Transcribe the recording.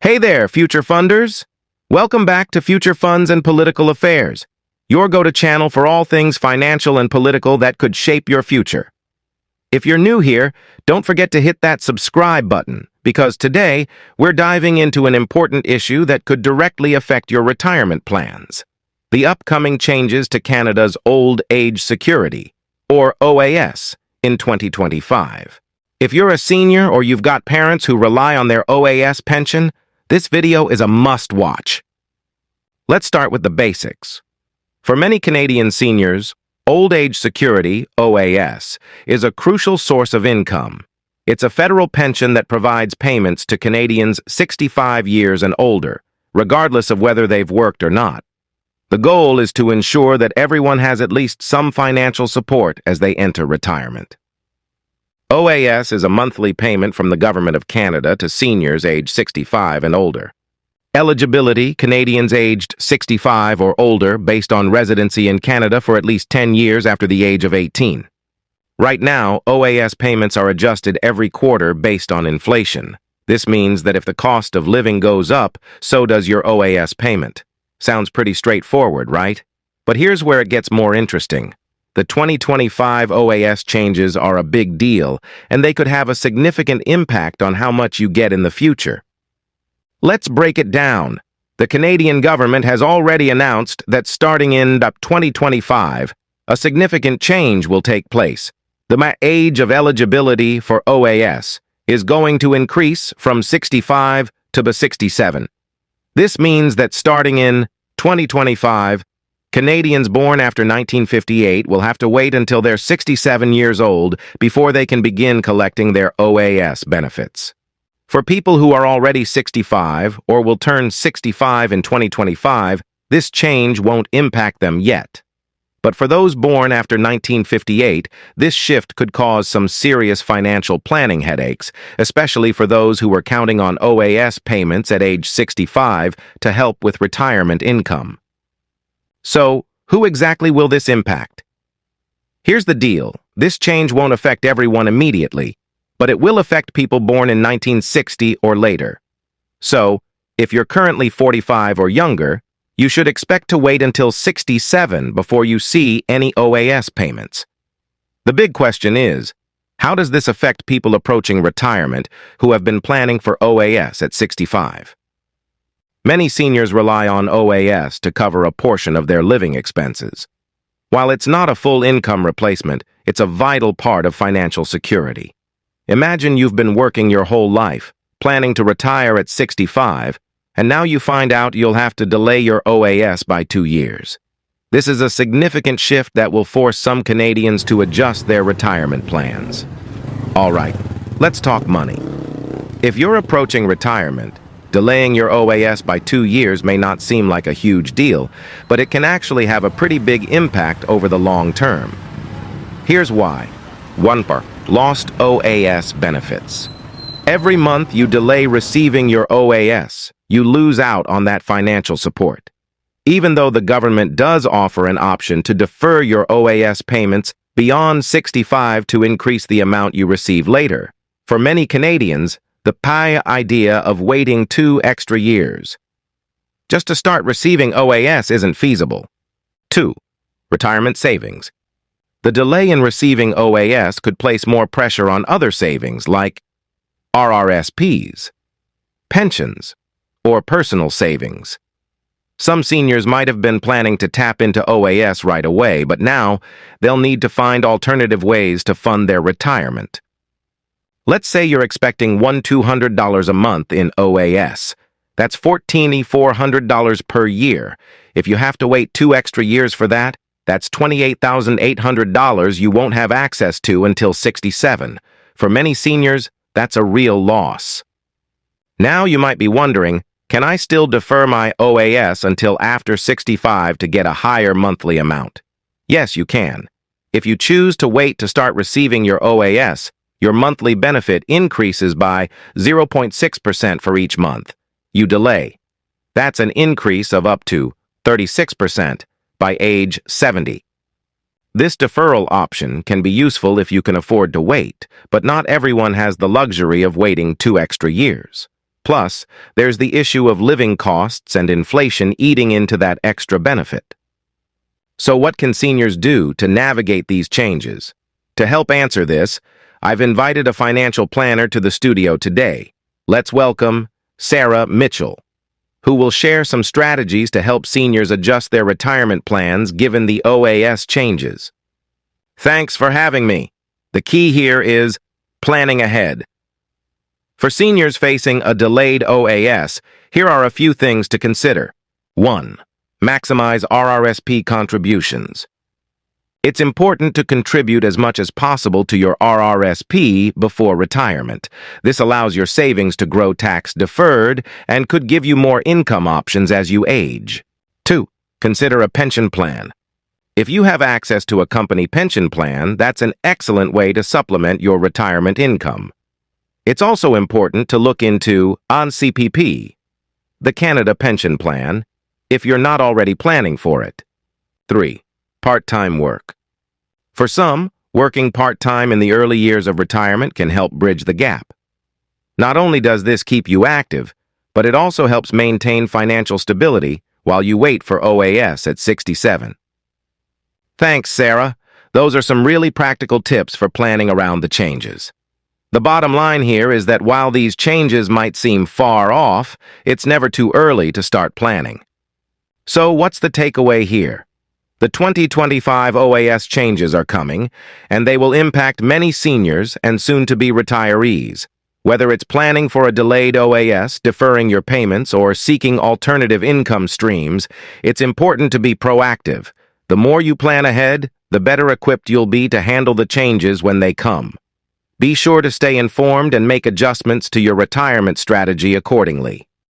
Hey there, future funders! Welcome back to Future Funds and Political Affairs, your go-to channel for all things financial and political that could shape your future. If you're new here, don't forget to hit that subscribe button, because today we're diving into an important issue that could directly affect your retirement plans: the upcoming changes to Canada's Old Age Security, or OAS, in 2025. If you're a senior or you've got parents who rely on their OAS pension, this video is a must-watch. Let's start with the basics. For many Canadian seniors, Old Age Security, OAS, is a crucial source of income. It's a federal pension that provides payments to Canadians 65 years and older, regardless of whether they've worked or not. The goal is to ensure that everyone has at least some financial support as they enter retirement. OAS is a monthly payment from the Government of Canada to seniors aged 65 and older. Eligibility: Canadians aged 65 or older based on residency in Canada for at least 10 years after the age of 18. Right now, OAS payments are adjusted every quarter based on inflation. This means that if the cost of living goes up, so does your OAS payment. Sounds pretty straightforward, right? But here's where it gets more interesting. The 2025 OAS changes are a big deal, and they could have a significant impact on how much you get in the future. Let's break it down. The Canadian government has already announced that starting in 2025, a significant change will take place. The age of eligibility for OAS is going to increase from 65 to 67. This means that starting in 2025, Canadians born after 1958 will have to wait until they're 67 years old before they can begin collecting their OAS benefits. For people who are already 65 or will turn 65 in 2025, this change won't impact them yet. But for those born after 1958, this shift could cause some serious financial planning headaches, especially for those who were counting on OAS payments at age 65 to help with retirement income. So, who exactly will this impact? Here's the deal. This change won't affect everyone immediately, but it will affect people born in 1960 or later. So, if you're currently 45 or younger, you should expect to wait until 67 before you see any OAS payments. The big question is, how does this affect people approaching retirement who have been planning for OAS at 65? Many seniors rely on OAS to cover a portion of their living expenses. While it's not a full income replacement, it's a vital part of financial security. Imagine you've been working your whole life, planning to retire at 65, and now you find out you'll have to delay your OAS by 2 years. This is a significant shift that will force some Canadians to adjust their retirement plans. All right, let's talk money. If you're approaching retirement, delaying your OAS by 2 years may not seem like a huge deal, but it can actually have a pretty big impact over the long term. Here's why. 1. Lost OAS benefits. Every month you delay receiving your OAS, you lose out on that financial support. Even though the government does offer an option to defer your OAS payments beyond 65 to increase the amount you receive later, for many Canadians, the idea of waiting 2 extra years just to start receiving OAS isn't feasible. 2. Retirement savings. The delay in receiving OAS could place more pressure on other savings like RRSPs, pensions, or personal savings. Some seniors might have been planning to tap into OAS right away, but now they'll need to find alternative ways to fund their retirement. Let's say you're expecting $200 a month in OAS. That's $1,400 per year. If you have to wait 2 extra years for that, that's $28,800 you won't have access to until 67. For many seniors, that's a real loss. Now you might be wondering, can I still defer my OAS until after 65 to get a higher monthly amount? Yes, you can. If you choose to wait to start receiving your OAS, your monthly benefit increases by 0.6% for each month you delay. That's an increase of up to 36% by age 70. This deferral option can be useful if you can afford to wait, but not everyone has the luxury of waiting 2 extra years. Plus, there's the issue of living costs and inflation eating into that extra benefit. So what can seniors do to navigate these changes? To help answer this, I've invited a financial planner to the studio today. Let's welcome Sarah Mitchell, who will share some strategies to help seniors adjust their retirement plans given the OAS changes. Thanks for having me. The key here is planning ahead. For seniors facing a delayed OAS, here are a few things to consider. 1. Maximize RRSP contributions. It's important to contribute as much as possible to your RRSP before retirement. This allows your savings to grow tax-deferred and could give you more income options as you age. 2. Consider a pension plan. If you have access to a company pension plan, that's an excellent way to supplement your retirement income. It's also important to look into CPP, the Canada Pension Plan, if you're not already planning for it. 3. Part-time work. For some, working part-time in the early years of retirement can help bridge the gap. Not only does this keep you active, but it also helps maintain financial stability while you wait for OAS at 67. Thanks, Sarah. Those are some really practical tips for planning around the changes. The bottom line here is that while these changes might seem far off, it's never too early to start planning. So what's the takeaway here? The 2025 OAS changes are coming, and they will impact many seniors and soon-to-be retirees. Whether it's planning for a delayed OAS, deferring your payments, or seeking alternative income streams, it's important to be proactive. The more you plan ahead, the better equipped you'll be to handle the changes when they come. Be sure to stay informed and make adjustments to your retirement strategy accordingly.